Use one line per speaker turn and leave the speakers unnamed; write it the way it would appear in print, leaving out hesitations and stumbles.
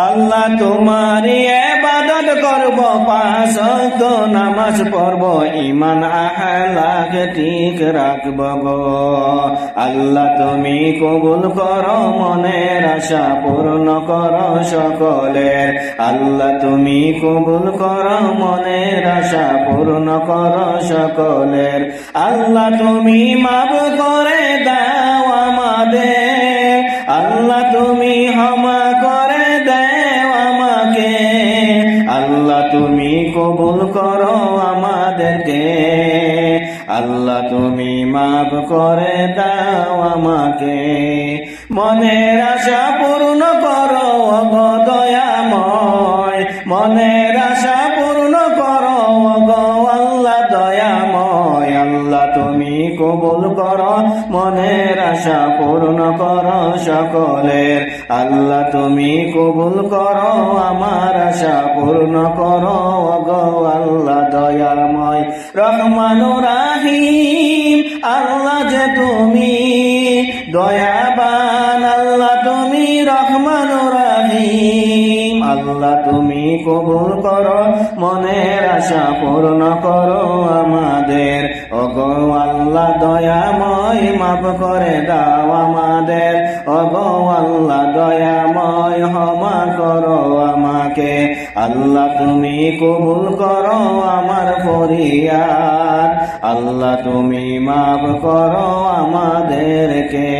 আল্লাহ তোমারই ইবাদত করব, পাঁচ ওয়াক্ত নামাজ পড়ব, ঈমান আখলাক ঠিক রাখব গো। আল্লাহ তুমি কবুল করো মনের আশা পূর্ণ করো সকলের। আল্লাহ তুমি কবুল করো মনের আশা পূর্ণ করো সকলের। আল্লাহ তুমি মাফ করে দাও আমাদের, আল্লাহ তুমি ক্ষমা করে দাও আমাকে। আল্লাহ তুমি কবুল করো আমাদেরকে, আল্লাহ তুমি মাফ করে দাও আমাকে। মনের আশা পূর্ণ করো গো দয়াময়, মনের আশা পূর্ণ করো গো আল্লাহ দয়াময়। আল্লাহ তুমি কবুল করো মনের আশা পূর্ণ করো সকলের। আল্লাহ তুমি কবুল করো আমার আশা পূর্ণ করো গো আল্লাহ দয়াময়। রহমানুর রাহিম আল্লাহ যে তুমি দয়াবান, আল্লাহ তুমি রহমানুর রাহিম। আল্লাহ তুমি কবুল করো মনের আশা পূর্ণ করো আমাদের। ওগো আল্লাহ দয়াময় মাফ করে দাও আমাদের। ওগো আল্লাহ দয়াময় ক্ষমা করো আমাকে। আল্লাহ তুমি কবুল করো আমার ফরিয়াদ, আল্লাহ তুমি মাফ করো আমাদেরকে।